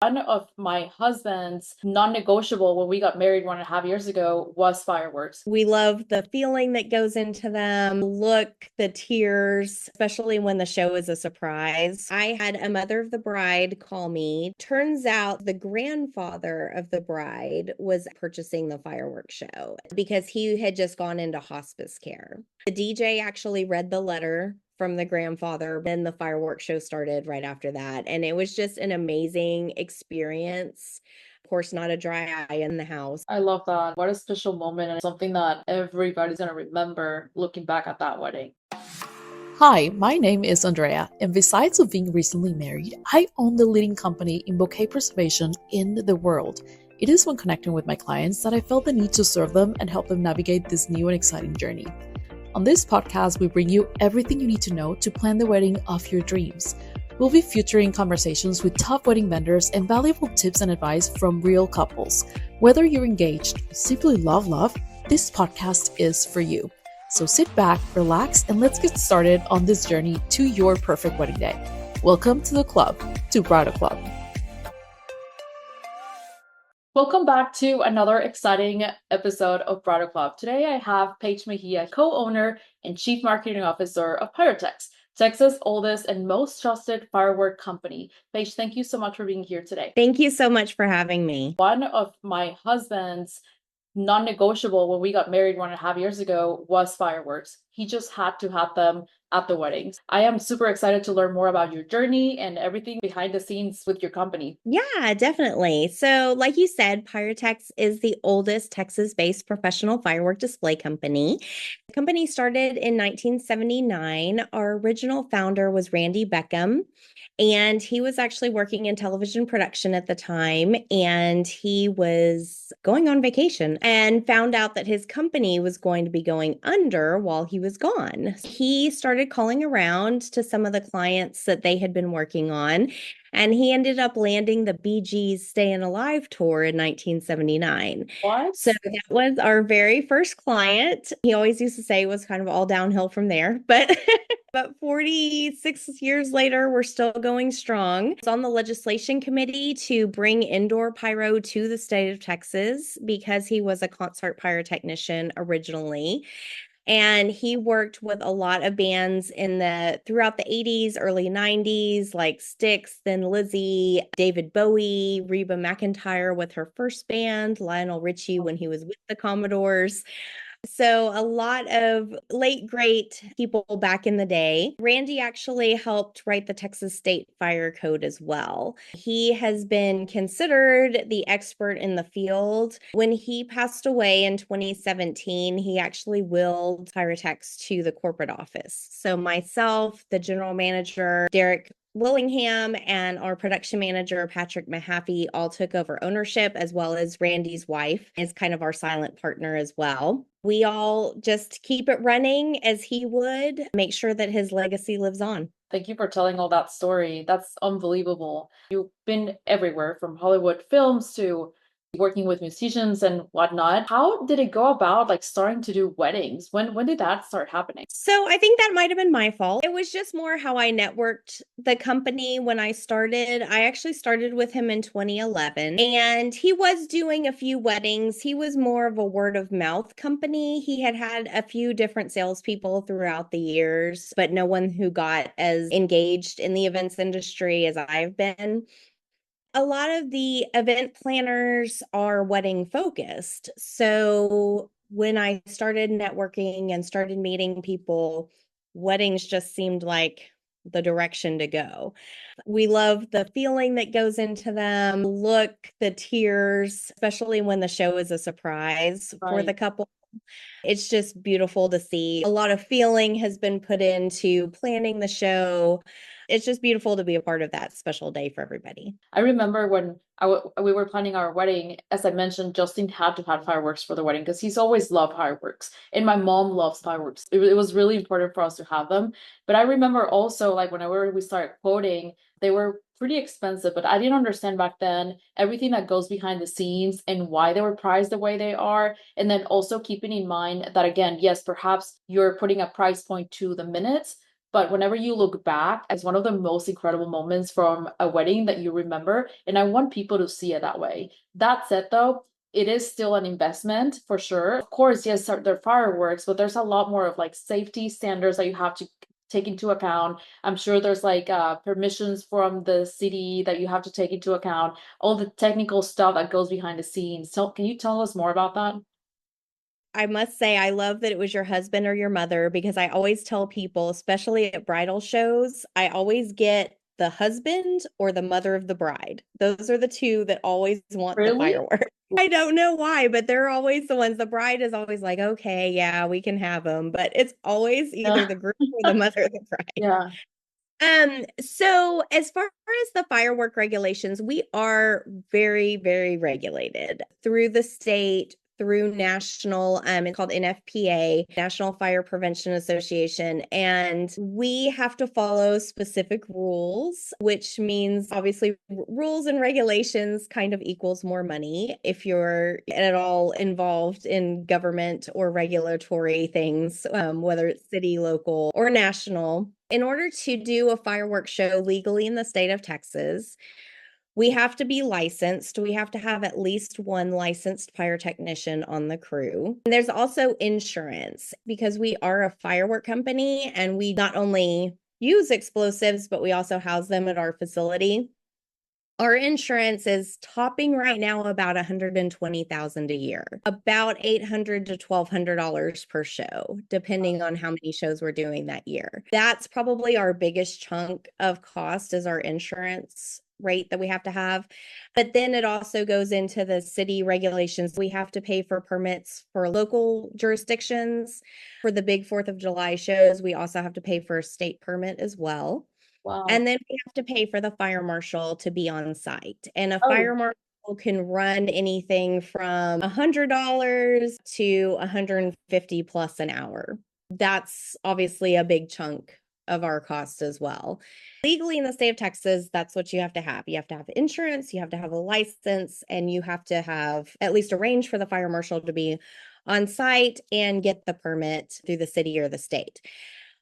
One of my husband's non-negotiable when we got married 1.5 years ago was fireworks. We love the feeling that goes into them, look, the tears, especially when the show is a surprise. I had a mother of the bride call me. Turns out the grandfather of the bride was purchasing the fireworks show because he had just gone into hospice care. The DJ actually read the letter from the grandfather. Then the fireworks show started right after that. And it was just an amazing experience. Of course, not a dry eye in the house. I love that. What a special moment and something that everybody's gonna remember looking back at that wedding. Hi, my name is Andrea, and besides of being recently married, I own the leading company in bouquet preservation in the world. It is when connecting with my clients that I felt the need to serve them and help them navigate this new and exciting journey. On this podcast, we bring you everything you need to know to plan the wedding of your dreams. We'll be featuring conversations with top wedding vendors and valuable tips and advice from real couples. Whether you're engaged or simply love, this podcast is for you. So sit back, relax, and let's get started on this journey to your perfect wedding day. Welcome to the club, to Bridal Club. Welcome back to another exciting episode of Bridal Club. Today I have Paige Mejia, co-owner and chief marketing officer of Pyrotex, Texas' oldest and most trusted firework company. Paige, thank you so much for being here today. Thank you so much for having me. One of my husband's non-negotiable when we got married 1.5 years ago was fireworks. He just had to have them at the weddings. I am super excited to learn more about your journey and everything behind the scenes with your company. Yeah, definitely. So, like you said, Pyrotex is the oldest Texas-based professional firework display company. The company started in 1979. Our original founder was Randy Beckham, and he was actually working in television production at the time, and he was going on vacation and found out that his company was going to be going under while he was gone. He started calling around to some of the clients that they had been working on, and he ended up landing the Bee Gees Staying Alive tour in 1979. What? So that was our very first client. He always used to say it was kind of all downhill from there, but but 46 years later, we're still going strong. It's on the legislation committee to bring indoor pyro to the state of Texas because he was a concert pyrotechnician originally. And he worked with a lot of bands throughout the 80s, early 90s, like Styx, then Lizzie, David Bowie, Reba McEntire with her first band, Lionel Richie when he was with the Commodores. So a lot of late great people back in the day. Randy actually helped write the Texas State Fire Code as well. He has been considered the expert in the field. When he passed away in 2017, he actually willed Pyrotex to the corporate office. So myself, the general manager, Derek Willingham, and our production manager, Patrick Mahaffey, all took over ownership, as well as Randy's wife is kind of our silent partner as well. We all just keep it running as he would, make sure that his legacy lives on. Thank you for telling all that story. That's unbelievable. You've been everywhere from Hollywood films to working with musicians and whatnot. How did it go about like starting to do weddings? When did that start happening? So I think that might have been my fault. It was just more how I networked the company when I started. I actually started with him in 2011, and he was doing a few weddings. He was more of a word of mouth company. He had had a few different salespeople throughout the years, but no one who got as engaged in the events industry as I've been. A lot of the event planners are wedding focused. So when I started networking and started meeting people, weddings just seemed like the direction to go. We love the feeling that goes into them, look, the tears, especially when the show is a surprise for the Right. couple. It's just beautiful to see. A lot of feeling has been put into planning the show. It's just beautiful to be a part of that special day for everybody. I remember when we were planning our wedding, as I mentioned, Justin had to have fireworks for the wedding because he's always loved fireworks. And my mom loves fireworks. It was really important for us to have them. But I remember also, like, whenever we started quoting, they were pretty expensive, but I didn't understand back then everything that goes behind the scenes and why they were priced the way they are. And then also keeping in mind that, again, yes, perhaps you're putting a price point to the minutes, But whenever you look back, it's one of the most incredible moments from a wedding that you remember. And I want people to see it that way. That said, though, it is still an investment for sure. Of course, yes, there are fireworks, but there's a lot more of like safety standards that you have to take into account. I'm sure there's like permissions from the city that you have to take into account, all the technical stuff that goes behind the scenes. So, can you tell us more about that? I must say, I love that it was your husband or your mother because I always tell people, especially at bridal shows, I always get the husband or the mother of the bride. Those are the two that always want the Really? fireworks. I don't know why, but they're always the ones. The bride is always like, okay, yeah, we can have them. But it's always either Yeah. the groom or the mother of the bride. Yeah. So as far as the firework regulations, we are very, very regulated through the state, through national, it's called NFPA, National Fire Prevention Association. And we have to follow specific rules, which means obviously rules and regulations kind of equals more money if you're at all involved in government or regulatory things, whether it's city, local, or national. In order to do a fireworks show legally in the state of Texas, we have to be licensed. We have to have at least one licensed pyrotechnician on the crew. And there's also insurance because we are a firework company and we not only use explosives, but we also house them at our facility. Our insurance is topping right now about $120,000 a year, about $800 to $1,200 per show, depending on how many shows we're doing that year. That's probably our biggest chunk of cost is our insurance rate that we have to have. But then it also goes into the city regulations. We have to pay for permits for local jurisdictions. For the big 4th of July shows, we also have to pay for a state permit as well. Wow. And then we have to pay for the fire marshal to be on site. And a Oh, fire marshal can run anything from $100 to 150 plus an hour. That's obviously a big chunk of our cost as well. Legally in the state of Texas, that's what you have to have. You have to have insurance, you have to have a license, and you have to have at least arrange for the fire marshal to be on site and get the permit through the city or the state.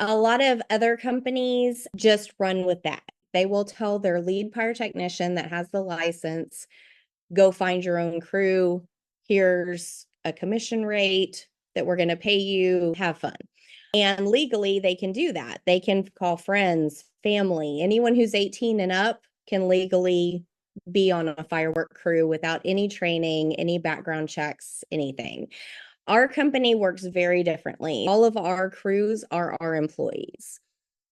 A lot of other companies just run with that. They will tell their lead pyrotechnician that has the license, go find your own crew. Here's a commission rate that we're going to pay you. Have fun. And legally, they can do that. They can call friends, family, anyone who's 18 and up can legally be on a firework crew without any training, any background checks, anything. Our company works very differently. All of our crews are our employees.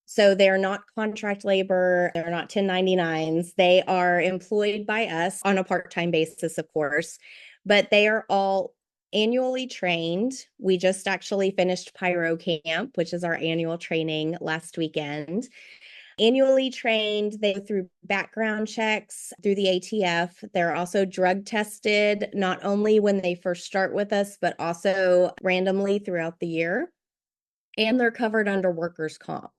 So they're not contract labor, they're not 1099s. They are employed by us on a part-time basis, of course, but they are all annually trained. We just actually finished Pyro Camp, which is our annual training last weekend. Annually trained, they go through background checks through the ATF. They're also drug tested, not only when they first start with us, but also randomly throughout the year. And they're covered under workers' comp.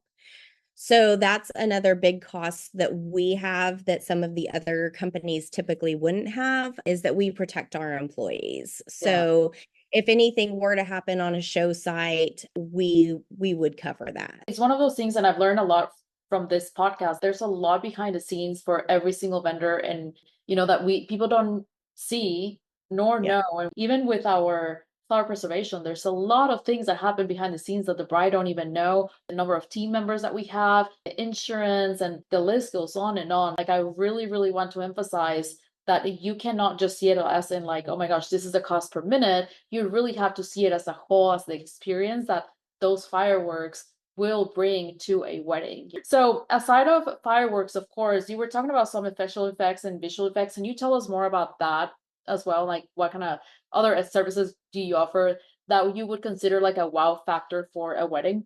So that's another big cost that we have that some of the other companies typically wouldn't have is that we protect our employees. yeah. So if anything were to happen on a show site, we would cover that. It's one of those things, and I've learned a lot from this podcast. There's a lot behind the scenes for every single vendor, and that we people don't see nor Yeah. know. And even with our flower preservation, there's a lot of things that happen behind the scenes that the bride don't even know. The number of team members that we have, the insurance, and the list goes on and on. Like I really, really want to emphasize that you cannot just see it as in like, oh my gosh, this is the cost per minute. You really have to see it as a whole, as the experience that those fireworks will bring to a wedding. So aside of fireworks, of course, you were talking about some special effects and visual effects. Can you tell us more about that as well? Like what kind of other services do you offer that you would consider like a wow factor for a wedding?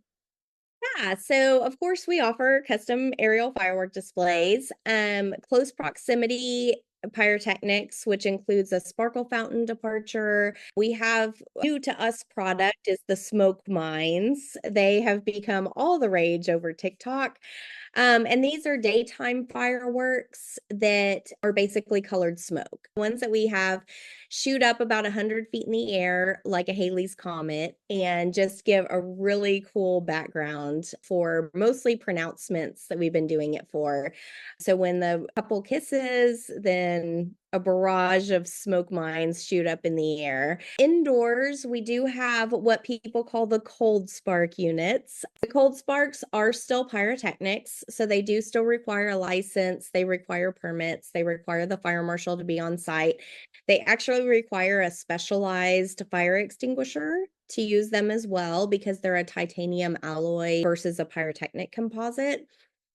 Yeah, so of course we offer custom aerial firework displays, close proximity pyrotechnics, which includes a sparkle fountain departure. We have new to us product is the smoke mines. They have become all the rage over TikTok. And these are daytime fireworks that are basically colored smoke. Ones that we have shoot up about 100 feet in the air like a Halley's Comet and just give a really cool background for mostly pronouncements that we've been doing it for. So when the couple kisses, then a barrage of smoke mines shoot up in the air. Indoors, we do have what people call the cold spark units. The cold sparks are still pyrotechnics, so they do still require a license. They require permits. They require the fire marshal to be on site. They actually require a specialized fire extinguisher to use them as well because they're a titanium alloy versus a pyrotechnic composite.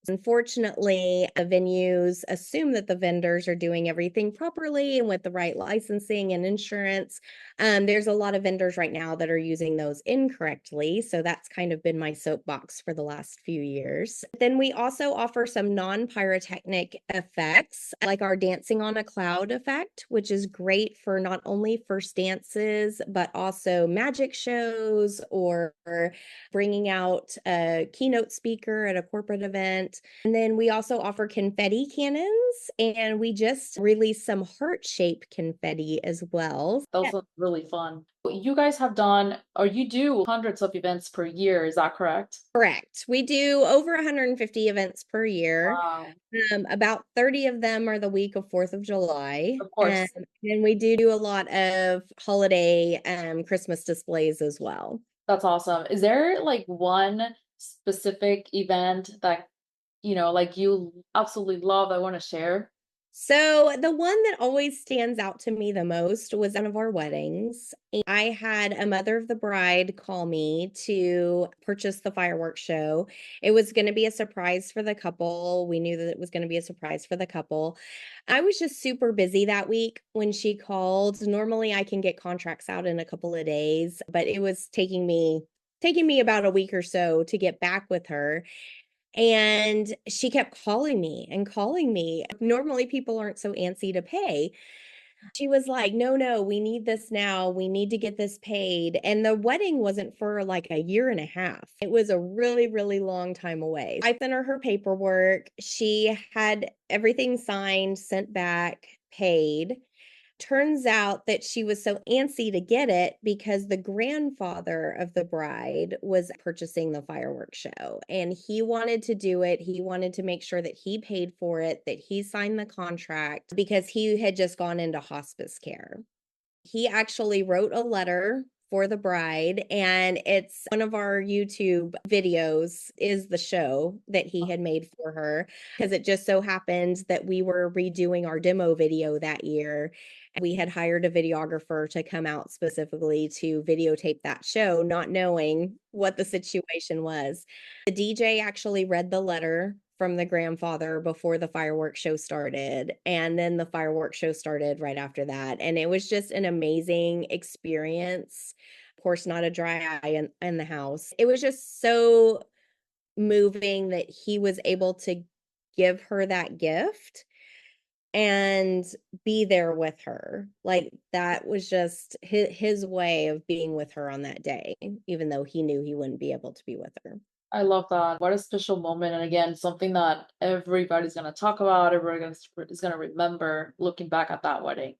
Unfortunately, venues assume that the vendors are doing everything properly and with the right licensing and insurance. There's a lot of vendors right now that are using those incorrectly. So that's kind of been my soapbox for the last few years. Then we also offer some non-pyrotechnic effects, like our dancing on a cloud effect, which is great for not only first dances, but also magic shows or bringing out a keynote speaker at a corporate event. And then we also offer confetti cannons, and we just released some heart-shaped confetti as well. Those look really fun. You guys have done, or you do hundreds of events per year, is that correct? Correct. We do over 150 events per year. Wow. About 30 of them are the week of 4th of July. Of course. And we do a lot of holiday Christmas displays as well. That's awesome. Is there like one specific event that, like you absolutely love I want to share? So the one that always stands out to me the most was one of our weddings. I had a mother of the bride call me to purchase the fireworks show. It was going to be a surprise for the couple. We knew that it was going to be a surprise for the couple. I was just super busy that week when she called. Normally I can get contracts out in a couple of days, but it was taking me about a week or so to get back with her. And she kept calling me and calling me. Normally, people aren't so antsy to pay. She was like, no, no, we need this now. We need to get this paid. And the wedding wasn't for like a year and a half. It was a really, really long time away. I sent her paperwork. She had everything signed, sent back, paid. Turns out that she was so antsy to get it because the grandfather of the bride was purchasing the fireworks show and he wanted to do it. He wanted to make sure that he paid for it, that he signed the contract because he had just gone into hospice care. He actually wrote a letter for the bride, and it's one of our YouTube videos is the show that he had made for her because it just so happened that we were redoing our demo video that year. We had hired a videographer to come out specifically to videotape that show, not knowing what the situation was. The DJ actually read the letter from the grandfather before the fireworks show started. And then the fireworks show started right after that. And it was just an amazing experience. Of course, not a dry eye in the house. It was just so moving that he was able to give her that gift and be there with her. Like that was just his way of being with her on that day, even though he knew he wouldn't be able to be with her. I love that. What a special moment. And again, something that everybody's going to talk about, is going to remember looking back at that wedding.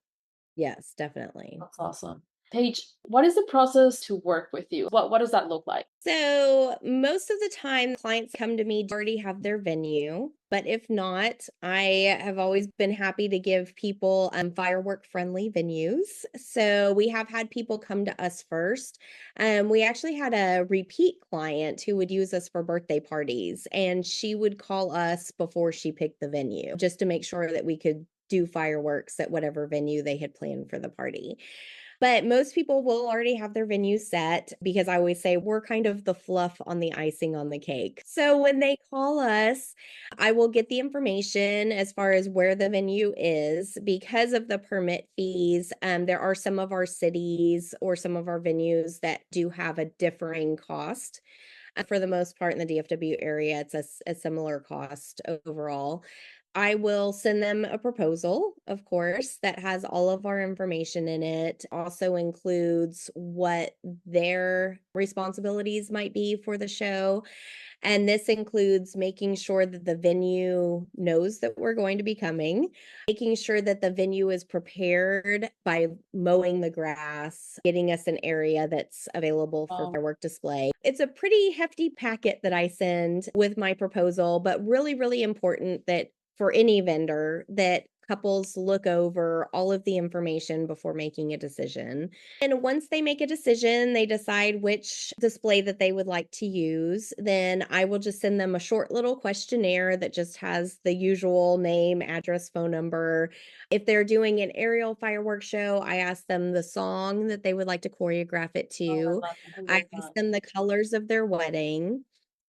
Yes, definitely. That's awesome. Paige, what is the process to work with you? What does that look like? So most of the time, clients come to me to already have their venue. But if not, I have always been happy to give people firework friendly venues. So we have had people come to us first. We actually had a repeat client who would use us for birthday parties, and she would call us before she picked the venue just to make sure that we could do fireworks at whatever venue they had planned for the party. But most people will already have their venue set because I always say we're kind of the fluff on the icing on the cake. So when they call us, I will get the information as far as where the venue is because of the permit fees. There are some of our cities or some of our venues that do have a differing cost. For the most part in the DFW area, it's a similar cost overall. I will send them a proposal, of course, that has all of our information in it. Also includes what their responsibilities might be for the show. And this includes making sure that the venue knows that we're going to be coming, making sure that the venue is prepared by mowing the grass, getting us an area that's available for firework display. It's a pretty hefty packet that I send with my proposal, but really, really important that for any vendor that couples look over all of the information before making a decision. And once they make a decision, they decide which display that they would like to use, then I will just send them a short little questionnaire that just has the usual name, address, phone number. If they're doing an aerial fireworks show, I ask them the song that they would like to choreograph it to. I I love ask that. them the colors of their wedding.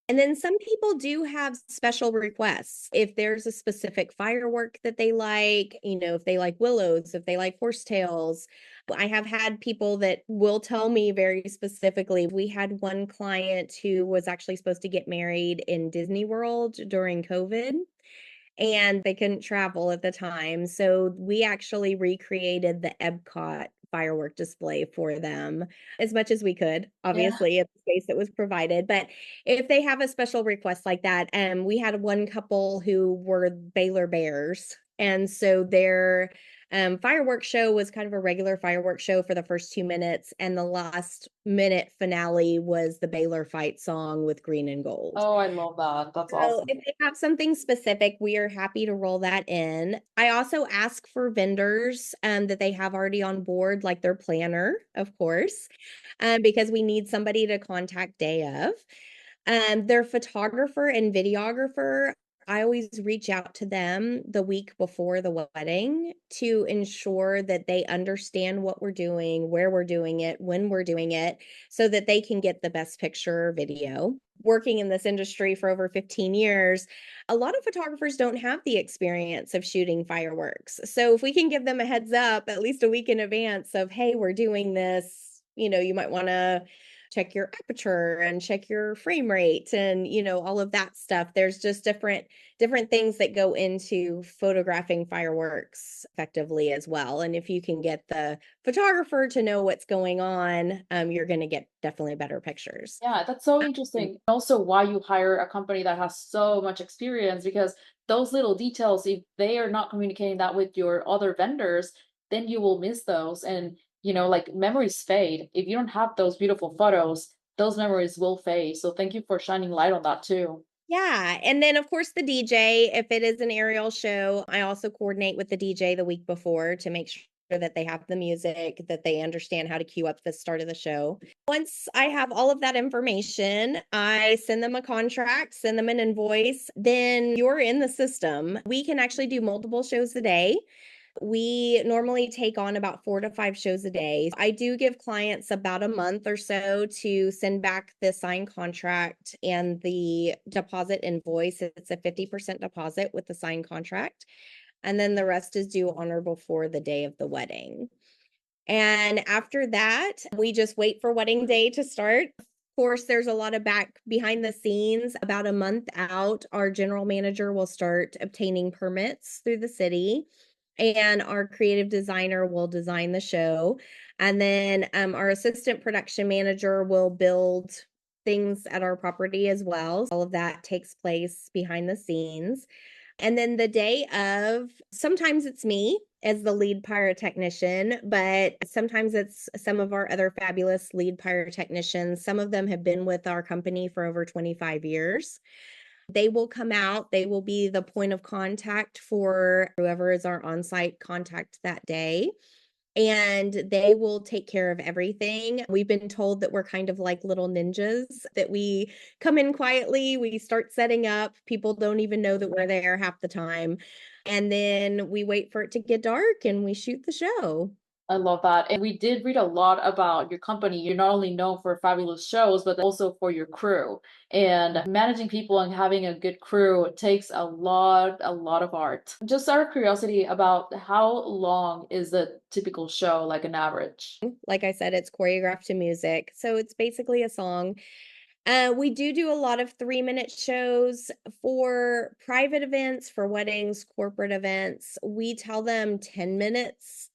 And then some people do have special requests. If there's a specific firework that they like, if they like willows, if they like horsetails. I have had people that will tell me very specifically. We had one client who was actually supposed to get married in Disney World during COVID and they couldn't travel at the time. So we actually recreated the Epcot firework display for them as much as we could, Yeah. obviously, at the space that was provided. But if they have a special request like that, we had one couple who were Baylor Bears. And so their fireworks show was kind of a regular fireworks show for the first 2 minutes. And the last minute finale was the Baylor fight song with green and gold. Oh, I love that. That's So awesome. if they have something specific, we are happy to roll that in. I also ask for vendors that they have already on board, like their planner, of course, because we need somebody to contact day of. Their photographer and videographer, I always reach out to them the week before the wedding to ensure that they understand what we're doing, where we're doing it, when we're doing it, so that they can get the best picture or video. Working in this industry for over 15 years, a lot of photographers don't have the experience of shooting fireworks. So if we can give them a heads up at least a week in advance of, hey, we're doing this, you might want to check your aperture and check your frame rate and all of that stuff. There's just different things that go into photographing fireworks effectively as well. And if you can get the photographer to know what's going on, you're going to get definitely better pictures. Yeah, that's so interesting. Also, why you hire a company that has so much experience, because those little details, if they are not communicating that with your other vendors, then you will miss those. And, like memories fade. If you don't have those beautiful photos, those memories will fade. So thank you for shining light on that too. Yeah, and then of course the DJ, if it is an aerial show, I also coordinate with the DJ the week before to make sure that they have the music, that they understand how to cue up the start of the show. Once I have all of that information, I send them a contract, send them an invoice, then you're in the system. We can actually do multiple shows a day. We normally take on about 4 to 5 shows a day. I do give clients about a month or so to send back the signed contract and the deposit invoice. It's a 50% deposit with the signed contract. And then the rest is due on or before the day of the wedding. And after that, we just wait for wedding day to start. Of course, there's a lot of back behind the scenes. About a month out, our general manager will start obtaining permits through the city, and our creative designer will design the show. And then our assistant production manager will build things at our property as well. All of that takes place behind the scenes. And then the day of, sometimes it's me as the lead pyrotechnician, but sometimes it's some of our other fabulous lead pyrotechnicians. Some of them have been with our company for over 25 years. They will come out, they will be the point of contact for whoever is our on-site contact that day. And they will take care of everything. We've been told that we're kind of like little ninjas, that we come in quietly, we start setting up, people don't even know that we're there half the time. And then we wait for it to get dark and we shoot the show. I love that. And we did read a lot about your company. You're not only known for fabulous shows, but also for your crew. And managing people and having a good crew takes a lot of art. Just out of curiosity about how long is a typical show, like an average? Like I said, it's choreographed to music. So it's basically a song. We do a lot of 3-minute shows for private events, for weddings, corporate events. We tell them 10 minutes.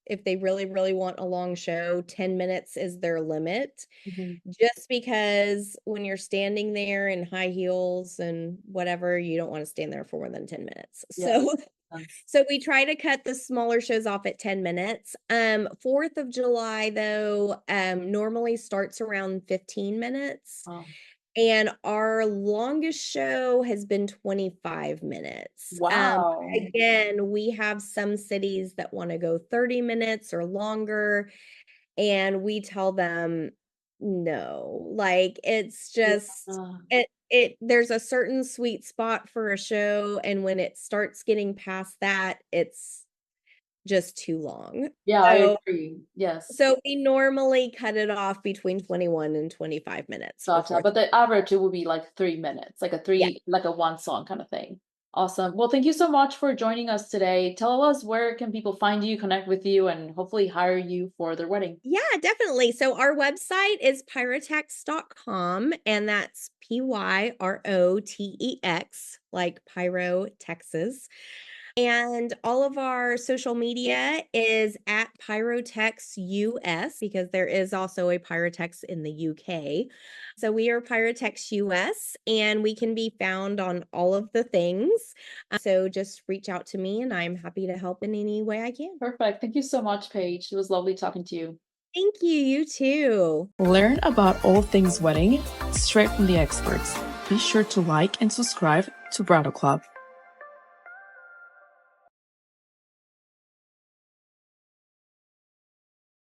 If they really, really want a long show, 10 minutes is their limit. Mhm. Just because when you're standing there in high heels and whatever, you don't want to stand there for more than 10 minutes. Yeah. So Sense. so we try to cut the smaller shows off at 10 minutes. 4th of July though, normally starts around 15 minutes. Wow. And our longest show has been 25 minutes. Wow. Again, we have some cities that want to go 30 minutes or longer, and we tell them no. Like it's Yeah. just it there's a certain sweet spot for a show, and when it starts getting past that, it's just too long. Yeah, I So agree. Yes. so we normally cut it off between 21 and 25 minutes for Gotcha. 4th. But the average it would be like 3 minutes, like a Yeah. three, like a one song kind of thing. Awesome. Well, thank you so much for joining us today. Tell us where can people find you, connect with you, and hopefully hire you for their wedding. Yeah, definitely. So our website is pyrotex.com, and that's Pyrotex, like Pyro, Texas. And all of our social media is at Pyrotex US, because there is also a Pyrotex in the UK. So we are Pyrotex US, and we can be found on all of the things. So just reach out to me and I'm happy to help in any way I can. Perfect. Thank you so much, Paige. It was lovely talking to you. Thank you. You too. Learn about all things wedding straight from the experts. Be sure to like and subscribe to Bridal Club.